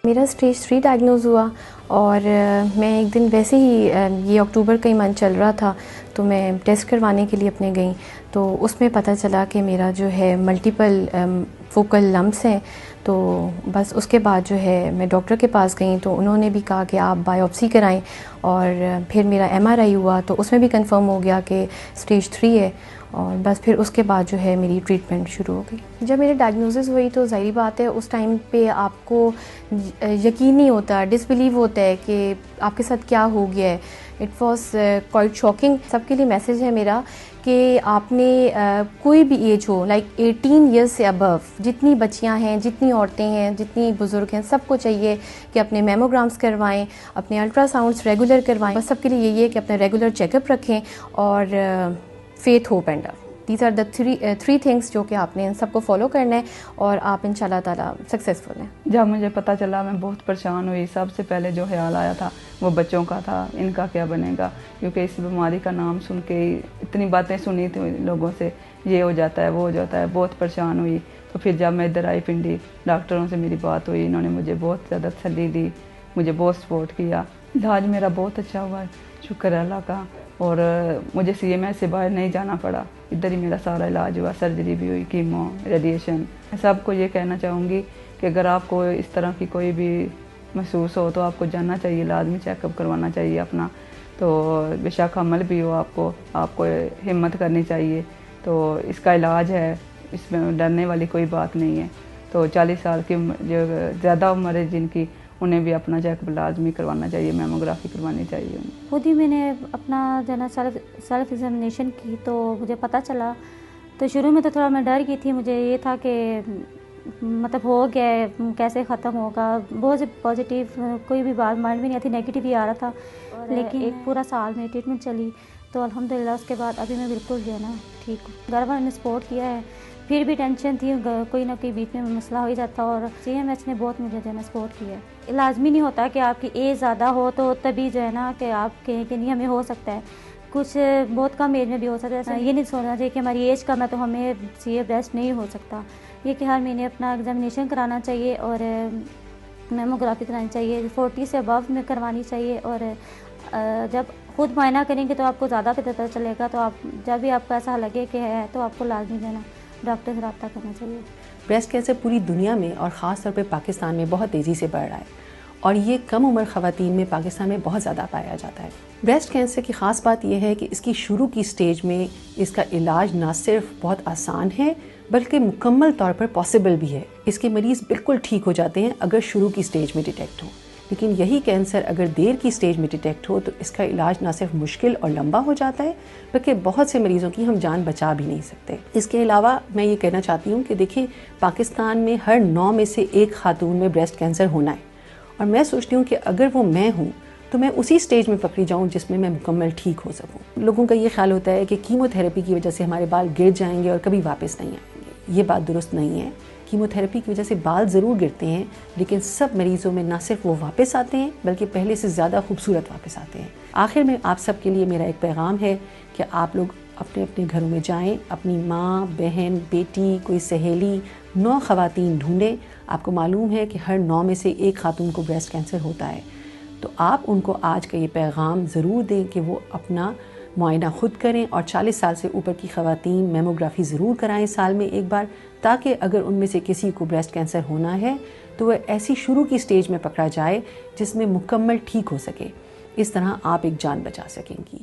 میرا stage 3 diagnose ہوا اور میں ایک دن ویسے ہی یہ اکتوبر کا ہی منتھ چل رہا تھا تو میں ٹیسٹ کروانے کے لیے اپنے گئی تو اس میں پتہ چلا کہ میرا جو ہے ملٹیپل فوکل لمپس ہیں. تو بس اس کے بعد جو ہے میں ڈاکٹر کے پاس گئی تو انہوں نے بھی کہا کہ آپ بایوپسی کرائیں اور پھر میرا MRI ہوا تو اس میں بھی کنفرم ہو گیا کہ اسٹیج 3 ہے اور بس پھر اس کے بعد جو ہے میری ٹریٹمنٹ شروع ہو گئی. جب میری ڈائگنوسس ہوئی تو ظاہری بات ہے اس ٹائم پہ آپ کو یقین نہیں ہوتا, ڈسبلیو ہوتا ہے کہ آپ کے ساتھ کیا ہو گیا ہے. It was quite shocking. سب کے لیے میسیج ہے میرا کہ آپ نے کوئی بھی ایج ہو لائک 18 ایئرس سے ابو, جتنی بچیاں ہیں, جتنی عورتیں ہیں, جتنی بزرگ ہیں, سب کو چاہیے کہ اپنے میموگرامس کروائیں, اپنے الٹرا ساؤنڈس ریگولر کروائیں. بس سب کے لیے یہی ہے کہ اپنا ریگولر چیک اپ رکھیں اور faith, hope and love. These are the three things جو کہ آپ نے ان سب کو فالو کرنا ہے اور آپ ان شاء اللہ تعالیٰ سکسیزفل ہیں. جب مجھے پتہ چلا میں بہت پریشان ہوئی. سب سے پہلے جو خیال آیا تھا وہ بچوں کا تھا, ان کا کیا بنے گا, کیونکہ اس بیماری کا نام سن کے اتنی باتیں سنی تھیں لوگوں سے, یہ ہو جاتا ہے وہ ہو جاتا ہے. بہت پریشان ہوئی. تو پھر جب میں ادھر آئی پنڈی, ڈاکٹروں سے میری بات ہوئی, انہوں نے مجھے بہت زیادہ تسلی دی, مجھے بہت سپورٹ کیا. علاج میرا بہت اچھا ہوا ہے, شکر ہے اللہ کا. اور مجھے CMS سے باہر نہیں جانا پڑا, ادھر ہی میرا سارا علاج ہوا. سرجری بھی ہوئی, کیمو, ریڈیشن. میں سب کو یہ کہنا چاہوں گی کہ اگر آپ کو اس طرح کی کوئی بھی محسوس ہو تو آپ کو جاننا چاہیے, لازمی چیک اپ کروانا چاہیے اپنا. تو بے شک حمل بھی ہو آپ کو ہمت کرنی چاہیے. تو اس کا علاج ہے, اس میں ڈرنے والی کوئی بات نہیں ہے. تو 40 سال کی جو زیادہ عمر ہے جن کی, انہیں بھی اپنا چیک اپ لازمی کروانا چاہیے, میموگرافی کروانی چاہیے. خود ہی میں نے اپنا جو ہے نا سیلف ایگزامینیشن کی تو مجھے پتہ چلا. تو شروع میں تو تھوڑا میں ڈر گئی تھی, مجھے یہ تھا کہ مطلب ہو گیا کیسے ختم ہوگا. بہت پازیٹیو کوئی بھی بات مائنڈ میں نہیں آتی, نیگیٹو ہی آ رہا تھا. لیکن ایک پورا سال میں ٹریٹمنٹ چلی تو الحمدللہ اس کے بعد ابھی میں بالکل جو ہے نا ٹھیک ہوں. گھر والوں نے سپورٹ کیا ہے. پھر بھی ٹینشن تھی, کوئی نہ کوئی بیچ میں مسئلہ ہو ہی جاتا, اور CMS نے بہت مجھے جو ہے نا سپورٹ کیا ہے. لازمی نہیں ہوتا کہ آپ کی ایج زیادہ ہو تو تبھی جو ہے نا کہ آپ کہیں کہ نہیں ہمیں ہو سکتا ہے. کچھ بہت کم ایج میں بھی ہو سکتا ہے. یہ نہیں سوچنا چاہیے کہ ہماری ایج کم ہے تو ہمیں CA بریسٹ نہیں ہو سکتا. یہ کہ ہر مہینے اپنا ایگزامینیشن کرانا چاہیے اور میموگرافی کرانی چاہیے. 40 سے ابو میں کروانی چاہیے. اور جب خود معائنہ کریں گے تو آپ کو زیادہ پتہ چلے گا. تو آپ جب بھی آپ کو ایسا لگے کہ ہے تو آپ کو لازمی جو ہے نا ڈاکٹر سے رابطہ کرنا چاہیے. بریسٹ کینسر پوری دنیا میں اور خاص طور پہ پاکستان میں بہت تیزی سے بڑھ رہا ہے اور یہ کم عمر خواتین میں پاکستان میں بہت زیادہ پایا جاتا ہے. بریسٹ کینسر کی خاص بات یہ ہے کہ اس کی شروع کی سٹیج میں اس کا علاج نہ صرف بہت آسان ہے بلکہ مکمل طور پر پاسبل بھی ہے. اس کے مریض بالکل ٹھیک ہو جاتے ہیں اگر شروع کی سٹیج میں ڈیٹیکٹ ہو. لیکن یہی کینسر اگر دیر کی سٹیج میں ڈیٹیکٹ ہو تو اس کا علاج نہ صرف مشکل اور لمبا ہو جاتا ہے بلکہ بہت سے مریضوں کی ہم جان بچا بھی نہیں سکتے. اس کے علاوہ میں یہ کہنا چاہتی ہوں کہ دیکھیں, پاکستان میں ہر 9 میں سے 1 خاتون میں بریسٹ کینسر ہونا ہے. اور میں سوچتی ہوں کہ اگر وہ میں ہوں تو میں اسی سٹیج میں پکڑی جاؤں جس میں میں مکمل ٹھیک ہو سکوں. لوگوں کا یہ خیال ہوتا ہے کہ کیمو تھراپی کی وجہ سے ہمارے بال گر جائیں گے اور کبھی واپس نہیں آئیں گے. یہ بات درست نہیں ہے. کیمو تھراپی کی وجہ سے بال ضرور گرتے ہیں لیکن سب مریضوں میں نہ صرف وہ واپس آتے ہیں بلکہ پہلے سے زیادہ خوبصورت واپس آتے ہیں. آخر میں آپ سب کے لیے میرا ایک پیغام ہے کہ آپ لوگ اپنے اپنے گھروں میں جائیں, اپنی ماں, بہن, بیٹی, کوئی سہیلی, 9 خواتین ڈھونڈیں. آپ کو معلوم ہے کہ ہر 9 میں سے 1 خاتون کو بریسٹ کینسر ہوتا ہے. تو آپ ان کو آج کا یہ پیغام ضرور دیں کہ وہ اپنا معائنہ خود کریں اور 40 سال سے اوپر کی خواتین میموگرافی ضرور کرائیں سال میں 1 بار, تاکہ اگر ان میں سے کسی کو بریسٹ کینسر ہونا ہے تو وہ ایسی شروع کی سٹیج میں پکڑا جائے جس میں مکمل ٹھیک ہو سکے. اس طرح آپ ایک جان بچا سکیں گی.